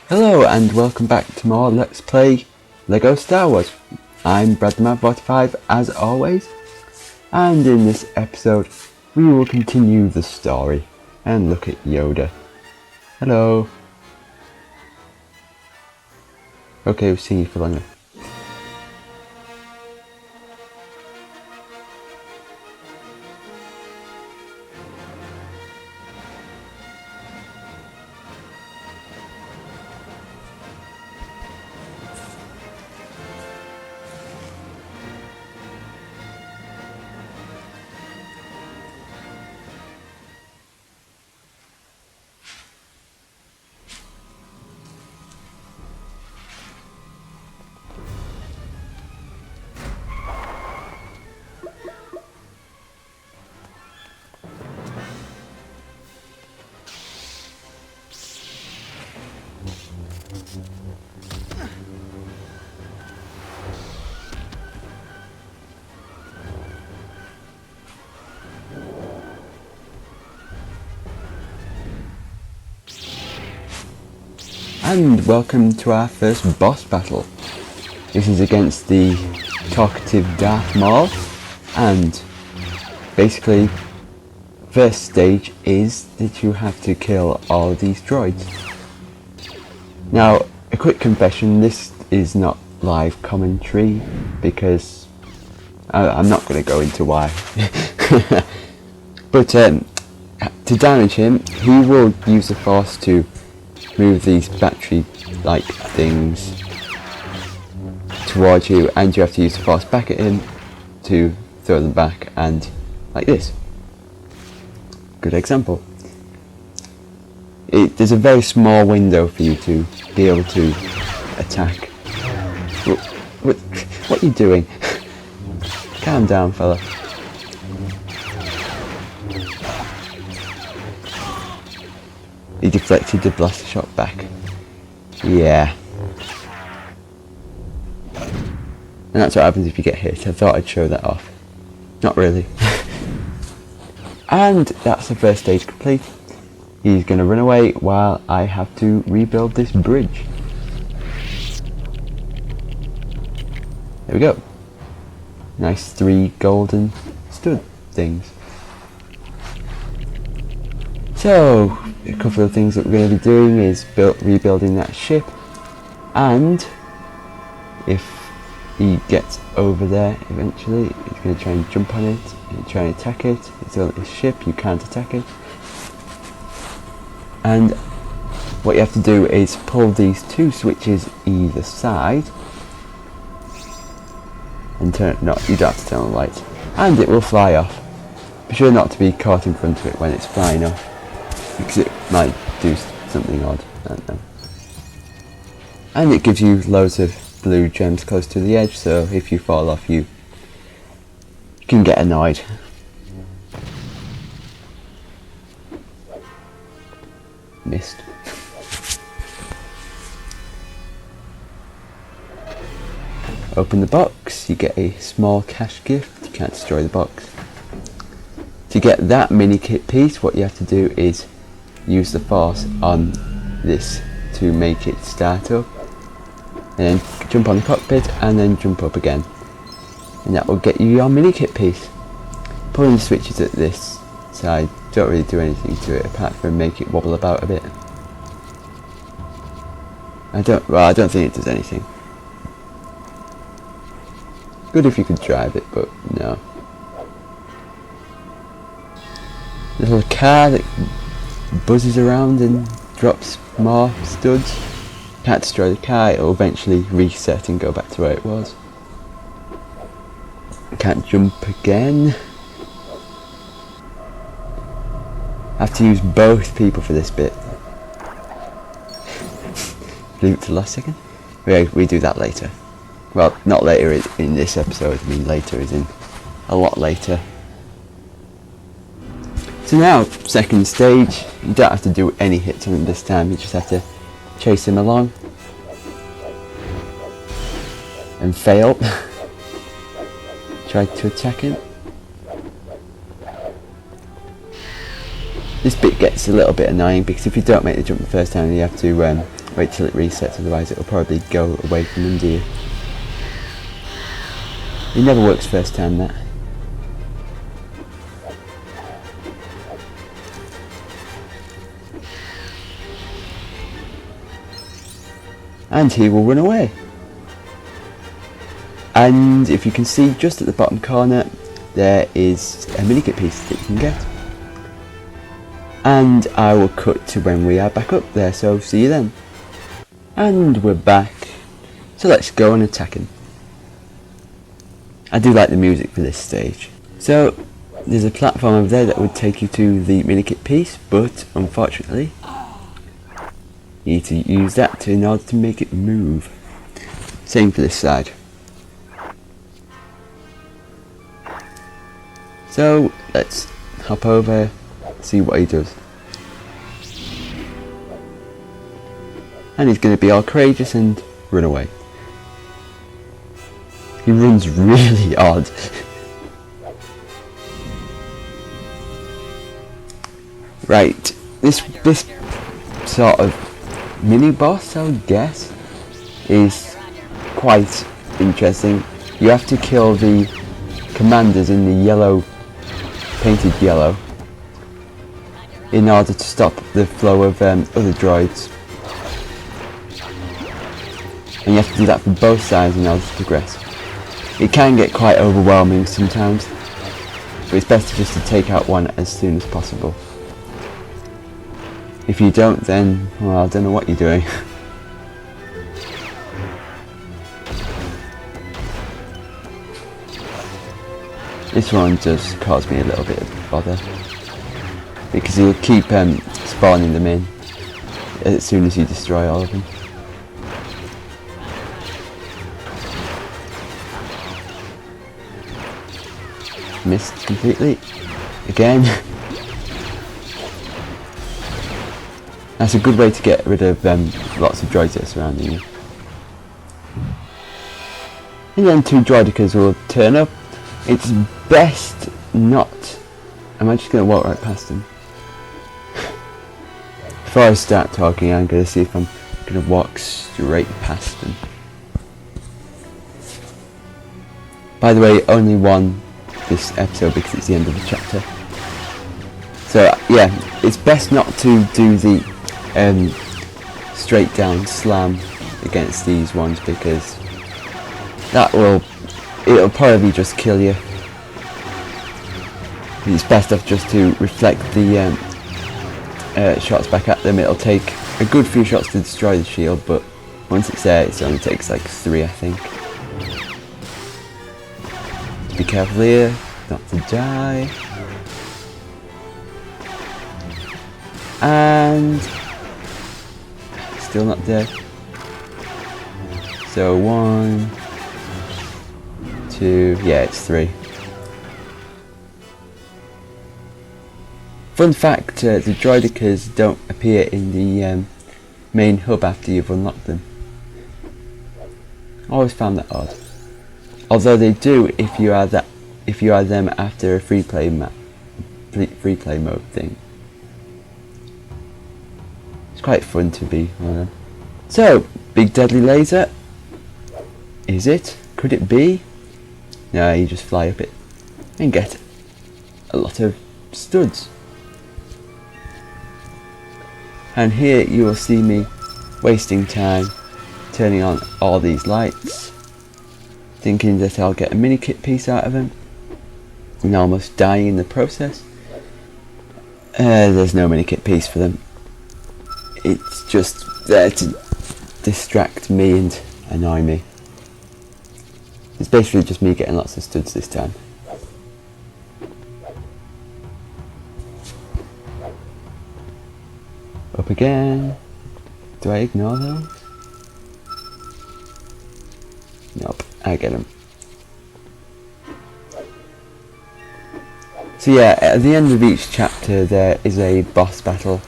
Hello and welcome back to more Let's Play LEGO Star Wars. I'm BradTheMan45 as always, and in this episode we will continue the story and look at Yoda. Hello. Okay, we've seen you for long enough. And welcome to our first boss battle. This is against the talkative Darth Maul, and basically first stage is that you have to kill all of these droids. Now, a quick confession, this is not live commentary because I'm not going to go into why. But to damage him, he will use the Force to move these battery-like things towards you, and you have to use the Force back at him to throw them back, and like this. Good example. There's a very small window for you to be able to attack. What are you doing? Calm down, fella. He deflected the blaster shot back. Yeah. And that's what happens if you get hit. I thought I'd show that off. Not really. And that's the first stage complete. He's going to run away while I have to rebuild this bridge. There we go. Nice 3 golden stud things. So, a couple of things that we're going to be doing is rebuilding that ship, and if he gets over there eventually, he's going to try and jump on it and try and attack it. It's on his ship, you can't attack it. And what you have to do is pull these 2 switches either side and turn, no, you don't have to turn on the lights, and it will fly off. Be sure not to be caught in front of it when it's flying off, because it might do something odd, I don't know. And it gives you loads of blue gems close to the edge, so if you fall off you can get annoyed. Missed. Open the box, you get a small cash gift. You can't destroy the box. To get that mini kit piece, what you have to do is use the Force on this to make it start up, and then jump on the cockpit and then jump up again, and that will get you your mini kit piece. Pulling the switches at this side don't really do anything to it apart from make it wobble about a bit. I don't think it does anything. Good if you could drive it, but no. Little car that buzzes around and drops more studs. Can't destroy the car, it'll eventually reset and go back to where it was. Can't jump again. I have to use both people for this bit. Leave it to the last second. We do that later. Well, not later in this episode, I mean later as in a lot later. So now, second stage, you don't have to do any hits on him this time, you just have to chase him along and fail. Try to attack him. This bit gets a little bit annoying because if you don't make the jump the first time, you have to Wait till it resets, otherwise it'll probably go away from under you. It never works first time, that. And he will run away. And if you can see just at the bottom corner, there is a minikit piece that you can get. And I will cut to when we are back up there, so see you then. And we're back. So let's go and attack him. I do like the music for this stage. So there's a platform over there that would take you to the minikit piece, but unfortunately you need to use that in order to make it move. Same for this side. So let's hop over, see what he does. And he's going to be all courageous and run away. He runs really odd. Right, this sort of mini boss, I would guess, is quite interesting. You have to kill the commanders in the yellow, painted yellow, in order to stop the flow of other droids. And you have to do that for both sides in order to progress. It can get quite overwhelming sometimes, but it's best just to take out one as soon as possible. If you don't, then, well, I don't know what you're doing. This one does cause me a little bit of bother, because he'll keep spawning them in as soon as you destroy all of them. Missed completely. Again. That's a good way to get rid of lots of droids that are surrounding you. And then two droidicas will turn up. It's best not... Am I just going to walk right past them? Before I start talking, I'm going to see if I'm going to walk straight past them. By the way, only one this episode because it's the end of the chapter. So yeah, it's best not to do the straight down slam against these ones, because it'll probably just kill you. It's best off just to reflect the shots back at them. It'll take a good few shots to destroy the shield, but once it's there, it only takes like 3, I think. Be careful here, not to die. And still not dead. So 1, 2, yeah, it's 3. Fun fact, the droidicas don't appear in the main hub after you've unlocked them. I always found that odd. Although they do if you are them after a free play mode thing. It's quite fun to be one of them. So, big deadly laser. Is it? Could it be? No, you just fly up it and get a lot of studs. And here you will see me wasting time turning on all these lights, thinking that I'll get a mini kit piece out of them, and almost dying in the process. There's no mini kit piece for them. It's just there to distract me and annoy me. It's basically just me getting lots of studs this time. Up again. Do I ignore those? Nope, I get them. So yeah, at the end of each chapter there is a boss battle.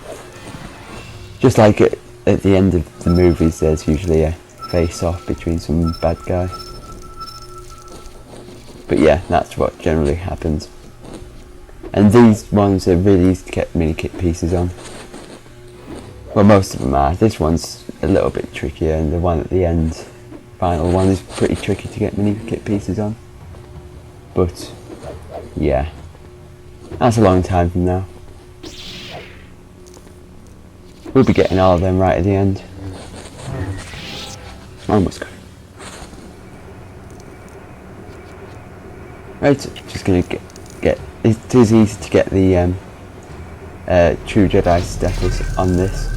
Just like at the end of the movies, there's usually a face-off between some bad guy. But yeah, that's what generally happens. And these ones are really easy to get mini kit pieces on. Well, most of them are. This one's a little bit trickier, and the one at the end, final one, is pretty tricky to get mini kit pieces on. But yeah, that's a long time from now. We'll be getting all of them right at the end. Almost got it. Right, just gonna get. It is easy to get the True Jedi status on this,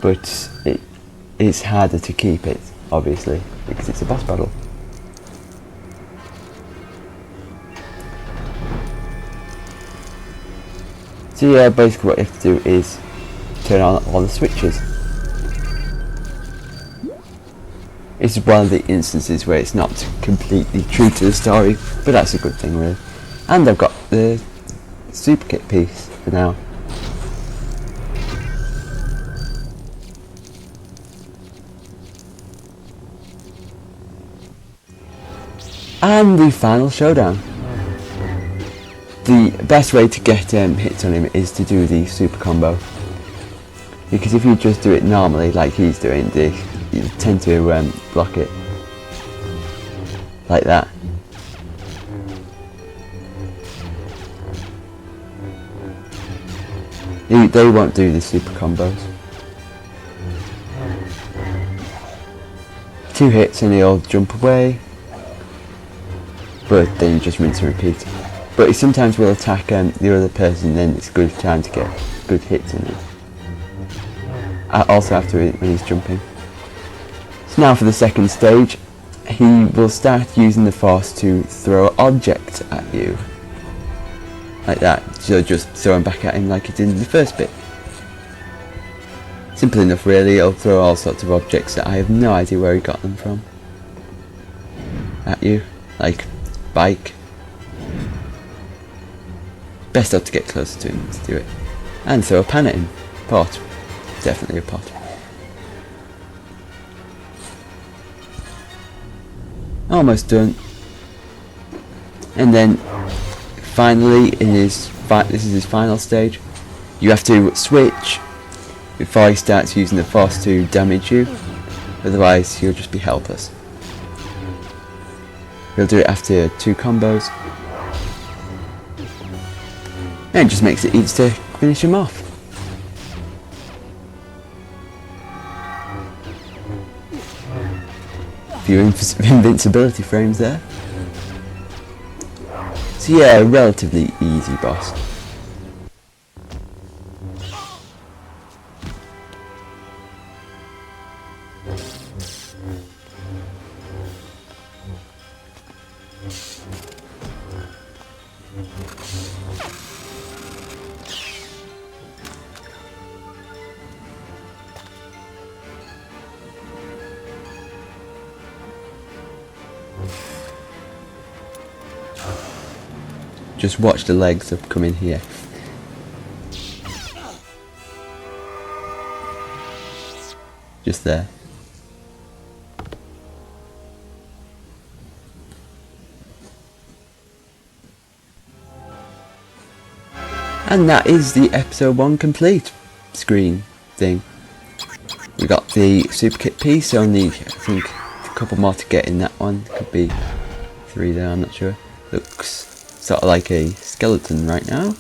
but it's harder to keep it, obviously, because it's a boss battle. So yeah, basically what you have to do is turn on all the switches. It's one of the instances where it's not completely true to the story, but that's a good thing really. And I've got the super kit piece for now. And the final showdown. The best way to get hits on him is to do the super combo, because if you just do it normally like he's doing, you tend to block it like that. They won't do the super combos. 2 hits and he'll jump away, but then you just rinse and repeat. But he sometimes will attack the other person, then it's a good time to get good hits in it. Also after when he's jumping. So now for the second stage, he will start using the Force to throw objects at you. Like that, so just throw him back at him like he did in the first bit. Simple enough really, he'll throw all sorts of objects that I have no idea where he got them from at you, like bike. Best not to get closer to him to do it. And throw a pan at him. Pot. Definitely a pot. Almost done. And then finally in this is his final stage, you have to switch before he starts using the Force to damage you, otherwise he'll just be helpless. He'll do it after 2 combos, and it just makes it easy to finish him off. A few invincibility frames there. So yeah, a relatively easy boss. Just watch the legs up come in here. Just there. And that is the episode 1 complete screen thing. We got the super kit piece, only I think a couple more to get in that one. Could be 3 there, I'm not sure. Looks sort of like a skeleton right now.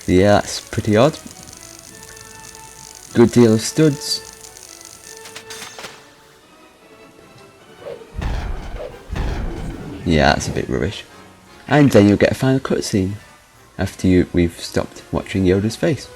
Yeah, that's pretty odd. Good deal of studs. Yeah, that's a bit rubbish. And then you'll get a final cutscene after we've stopped watching Yoda's face.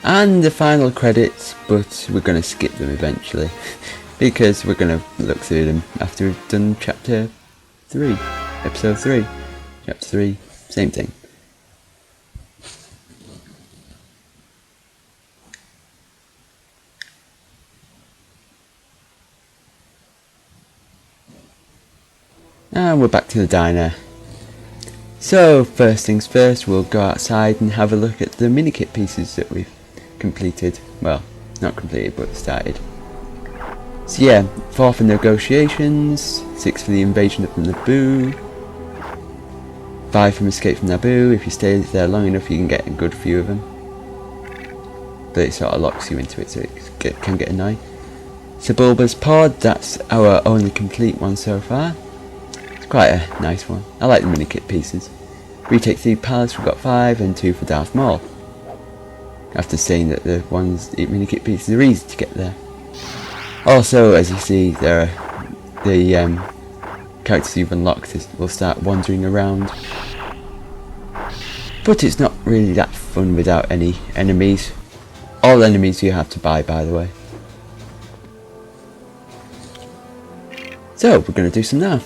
And the final credits, but we're going to skip them eventually because we're going to look through them after we've done chapter 3, episode 3. Chapter 3, same thing. And we're back to the diner. So first things first, we'll go outside and have a look at the mini-kit pieces that we've completed. Well, not completed, but started. So yeah, 4 for negotiations, 6 for the invasion of Naboo, 5 from escape from Naboo. If you stay there long enough you can get a good few of them. But it sort of locks you into it, so it can get annoying. Sebulba's pod, that's our only complete one so far. It's quite a nice one. I like the mini-kit pieces. Retake 3 Palace, we've got 5, and 2 for Darth Maul. After saying that the mini-kit pieces are easy to get there. Also, as you see, there are the characters you've unlocked will start wandering around. But it's not really that fun without any enemies. All enemies you have to buy, by the way. So, we're going to do some now.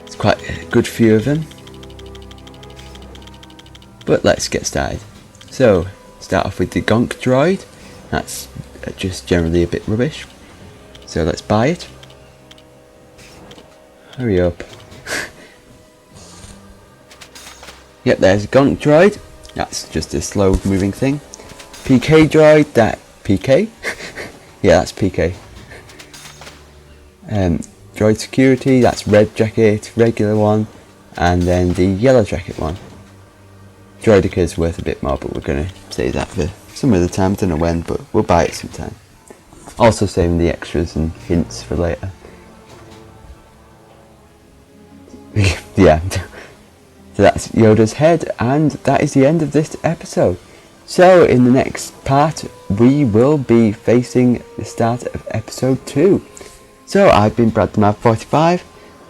It's quite a good few of them. But let's get started. So, start off with the Gonk droid. That's just generally a bit rubbish. So let's buy it. Hurry up. Yep, there's a Gonk droid. That's just a slow moving thing. PK droid, that PK? Yeah, that's PK. Droid security, that's red jacket, regular one, and then the yellow jacket one. Droidica is worth a bit more, but we're going to save that for some other time. I don't know when, but we'll buy it sometime. Also saving the extras and hints for later. Yeah. So that's Yoda's head, and that is the end of this episode. So in the next part we will be facing the start of episode 2. So I've been BradTheMav45,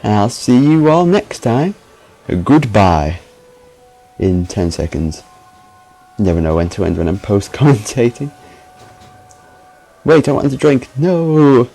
and I'll see you all next time. Goodbye. In 10 seconds. Never know when to end when I'm post commentating. Wait, I want to drink. No.